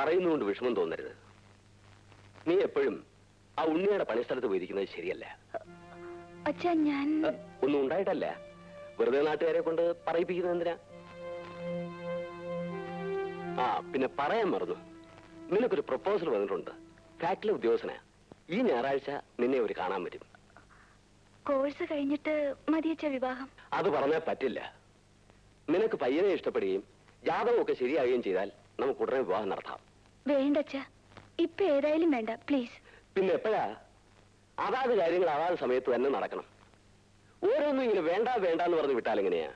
പറയുന്നതുകൊണ്ട് വിഷമം തോന്നരുത്. നീ എപ്പോഴും ആ ഉണ്ണിയുടെ പണിസ്ഥലത്ത് പോയിരിക്കുന്നത് ശരിയല്ല. അച്ഛാ, ഞാൻ ഒന്നും ഉണ്ടായിട്ടല്ല, വെറുതെ നാട്ടുകാരെ കൊണ്ട് പറയിപ്പിക്കുന്നത് എന്തിനാ? ആ പിന്നെ പറയാൻ മറന്നു, നിനക്കൊരു പ്രപ്പോസൽ വന്നിട്ടുണ്ട്. ഫാക്ടറി ഉദ്യോഗസ്ഥനാ. ഈ ഞായറാഴ്ച നിന്നെ ഒരു കാണാൻ വരും. കോഴ്സ് കഴിഞ്ഞിട്ട് മതിയച്ച വിവാഹം? അത് പറഞ്ഞാൽ പറ്റില്ല. നിനക്ക് പയ്യനെ ഇഷ്ടപ്പെടുകയും ജാതകമൊക്കെ ശരിയാവുകയും ചെയ്താൽ നമുക്ക് ഉടനെ വിവാഹം നടത്താം. വേണ്ടച്ച, ഇപ്പൊ ഏതായാലും വേണ്ട, പ്ലീസ്. പിന്നെ എപ്പോഴാ? അതാത് കാര്യങ്ങൾ അതാത് സമയത്ത് തന്നെ നടക്കണം. ഓരോന്നും ഇങ്ങനെ വേണ്ട വേണ്ട എന്ന് പറഞ്ഞ് വിട്ടാൽ എങ്ങനെയാ?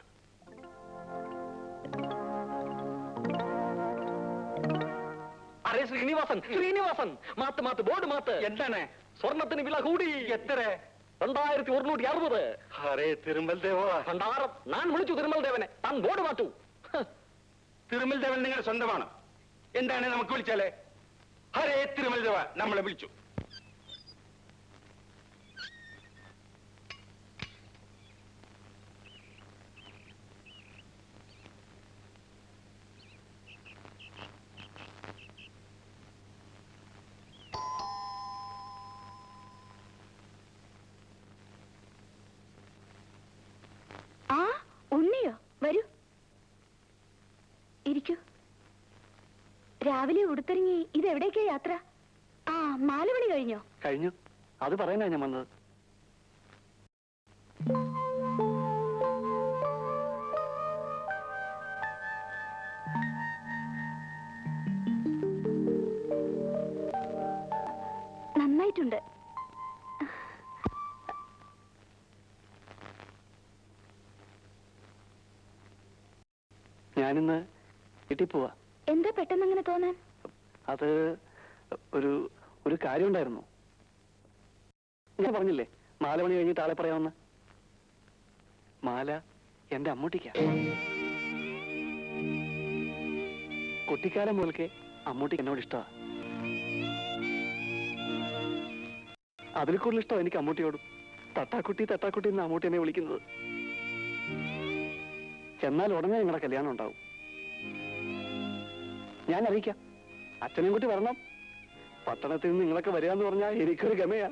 അരേ Srinivasan, Srinivasan, math math, board math. എന്താണ്? സ്വർണത്തിന് വില കൂടി. എത്ര? 2160. അരേ തിരുമൽ ദേവ, ഭണ്ഡാരം. ഞാൻ വിളിച്ചു തിരുമൽ ദേവനെ. താൻ ബോർഡ് മാറ്റൂ. തിരുമൽ ദേവൻ നിങ്ങളുടെ സ്വന്തമാണ്. എന്താണ് നമുക്ക് വിളിച്ചാലേ? ഹരേ തിരുമൽ ദേവ നമ്മളെ വിളിച്ചു. ആ ഉണ്ണിയോ? വരൂ, ഇരിക്കൂ. രാവിലെ ഉടുത്തിറങ്ങി ഇതെവിടേക്കാ യാത്ര? ആ, മാലമണി കഴിഞ്ഞോ? കഴിഞ്ഞു. അത് പറയാനാ ഞാൻ വന്നത്. നന്നായിട്ടുണ്ട്. ഞാനിന്ന് വീട്ടിൽ പോവാ. എന്താ പെട്ടെന്ന് അങ്ങനെ തോന്നാൻ? അത് ഒരു കാര്യം ഉണ്ടായിരുന്നു. ഞാൻ പറഞ്ഞില്ലേ മാലമണി കഴിഞ്ഞിട്ട് ആളെ പറയാമെന്ന്. മാല എന്റെ അമ്മൂട്ടിക്കാ. കുട്ടിക്കാലം മുതൽക്കേ അമ്മൂട്ടിക്ക് എന്നോട് ഇഷ്ടമാണ്. അതിൽ കൂടുതൽ ഇഷ്ടം എനിക്ക് അമ്മൂട്ടിയോടും. തട്ടാക്കുട്ടി തട്ടാക്കുട്ടി എന്ന് അമ്മൂട്ടി എന്നെ വിളിക്കുന്നത്. എന്നാൽ ഉടനെ നിങ്ങളുടെ കല്യാണം ഉണ്ടാവും. ഞാൻ അറിയിക്കാം. അച്ഛനെയും കൂട്ടി വരണം. പട്ടണത്തിൽ നിന്ന് നിങ്ങളൊക്കെ വരിക എന്ന് പറഞ്ഞാൽ എനിക്കൊരു ഗമയാ.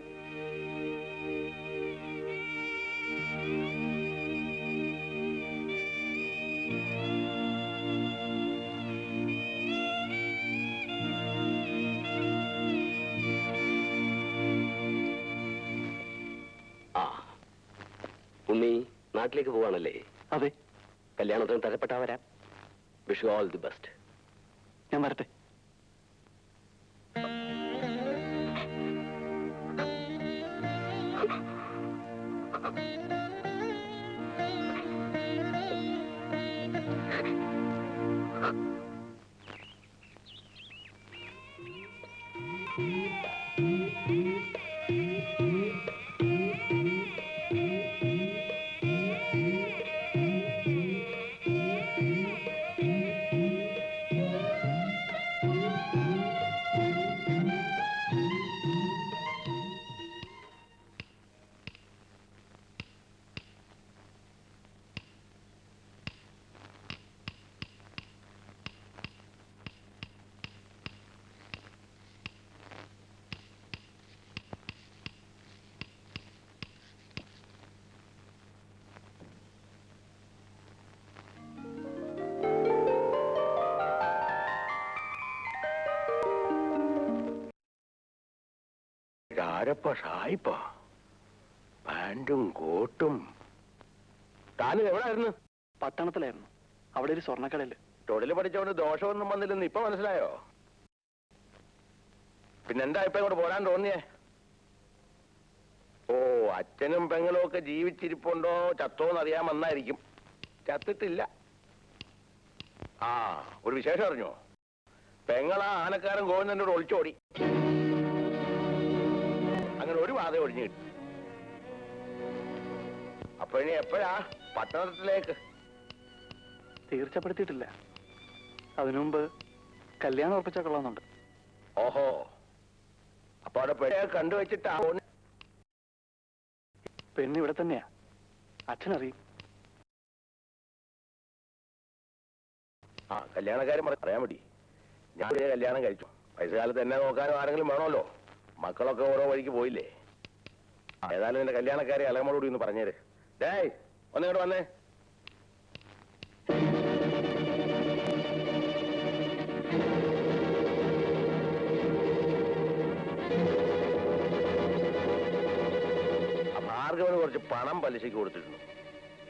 ഉണ്ണി നാട്ടിലേക്ക് പോവാണല്ലേ? അതെ. കല്യാണത്തിന് തരപ്പെട്ടാ വരാം. Wish you all the best. ഞാൻ വരട്ടെ. ഷായിപ്പാ പാൻറ്റും കോട്ടും. താനും എവിടായിരുന്നു? പട്ടണത്തിലായിരുന്നു. അവിടെ ഒരു സ്വർണ്ണക്കടയില്. തൊഴിൽ പഠിച്ചവന് ദോഷമൊന്നും വന്നില്ലെന്ന് ഇപ്പൊ മനസ്സിലായോ? പിന്നെന്താ ഇപ്പൊ ഇങ്ങോട്ട് പോരാൻ തോന്നിയേ? ഓ, അച്ഛനും പെങ്ങളും ഒക്കെ ജീവിച്ചിരിപ്പുണ്ടോ ചത്തോന്ന് അറിയാൻ വന്നായിരിക്കും. ചത്തിട്ടില്ല. ആ, ഒരു വിശേഷം അറിഞ്ഞോ? പെങ്ങളാ ആനക്കാരൻ ഗോവിന്ദനോട് ഒളിച്ചോടി. അങ്ങനെ ഒരു വാദം ഒഴിഞ്ഞു കിട്ടി. അപ്പൊ ഇനി എപ്പോഴാ പട്ടണത്തിലേക്ക്? തീർച്ചപ്പെടുത്തിയിട്ടില്ല. അതിനുമുമ്പ് കല്യാണം ഉറപ്പിച്ചാ കൊള്ളാന്നുണ്ട്. ഓഹോ, അപ്പൊ അവിടെ പെണ്ണെ കണ്ടുവച്ചിട്ടാ? പെണ്ണ് ഇവിടെ തന്നെയാ. അച്ഛനറിയും. ആ, കല്യാണക്കാരൻ പറയാൻ മതി. ഞാൻ ഒരു കല്യാണം കഴിച്ചു. വയസ്സുകാലത്ത് എന്നെ നോക്കാനും ആരെങ്കിലും വേണമല്ലോ. മക്കളൊക്കെ ഓരോ വഴിക്ക് പോയില്ലേ. ഏതായാലും നിന്റെ കല്യാണക്കാരെ അലമോടുകൂടി ഒന്ന് പറഞ്ഞേര്. ഡേയ് ഒന്നിങ്ങോട്ട് വന്നേ. ഭാർഗവന് കുറച്ച് പണം പലിശയ്ക്ക് കൊടുത്തിരുന്നു.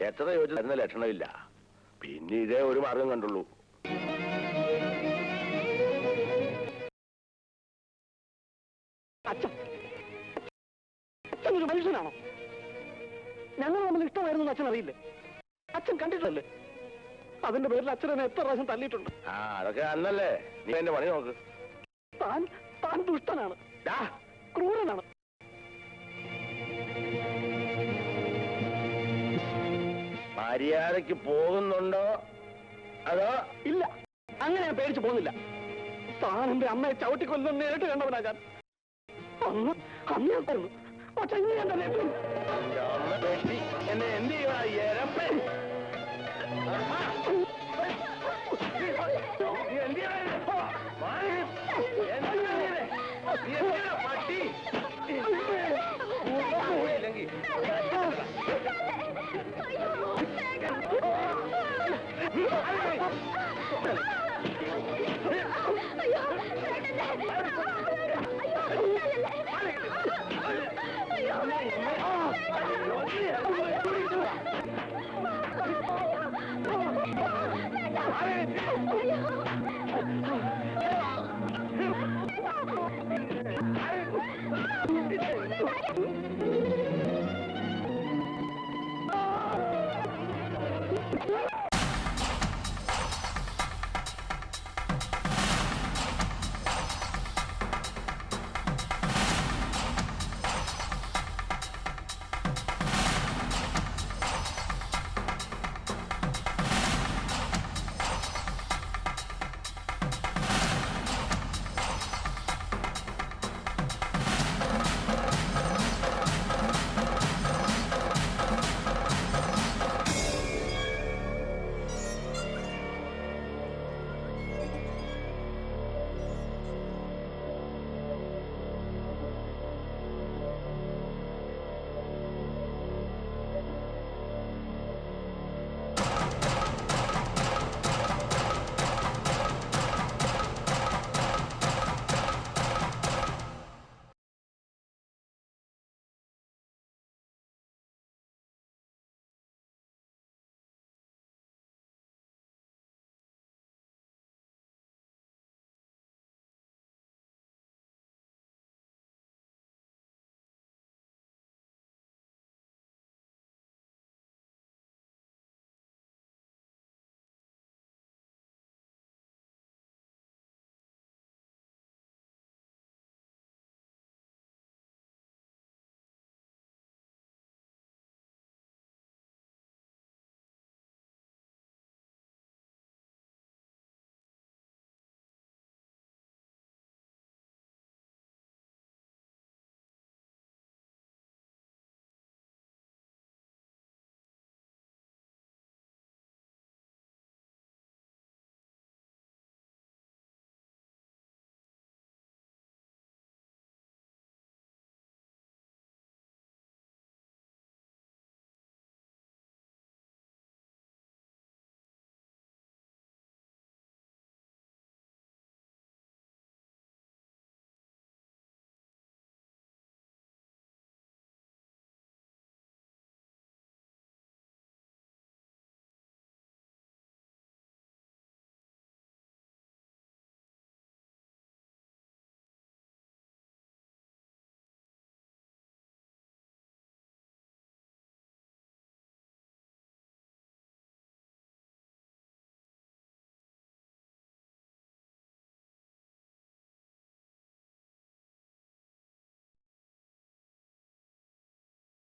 എത്ര ചോദിച്ചാൽ തരുന്ന ലക്ഷണമില്ല. പിന്നെ ഇതേ ഒരു മാർഗം കണ്ടുള്ളൂ. അച്ഛൻ ഒരു മനുഷ്യനാണോ? ഞങ്ങൾ തമ്മിൽ ഇഷ്ടമായിരുന്നു അച്ഛൻ അറിയില്ലേ? അച്ഛൻ കണ്ടിട്ടല്ലേ? അതിന്റെ പേരിൽ അച്ഛനെ എത്ര പ്രാവശ്യം തല്ലിയിട്ടുണ്ട്. ആ അതൊക്കെ അന്നല്ലേ. നീ എന്റെ പണി നോക്ക്. താൻ ദുഷ്ടനാണ്, ക്രൂരനാണ്. മര്യാദയ്ക്ക് പോകുന്നുണ്ടോ അതോ? ഇല്ല, അങ്ങനെ ഞാൻ പേടിച്ചു പോകുന്നില്ല. താൻ എന്റെ അമ്മയെ ചവിട്ടിക്കൊല്ലുന്ന നേരിട്ട് കണ്ടവനാ ഞാൻ. അന്ന് ഞാൻ തരുന്നു. പക്ഷെ ഇനി ഞാൻ തന്നെ എന്നെ എന്ത് ചെയ്യുവാ എരപ്പേ? പട്ടി അയ്യോ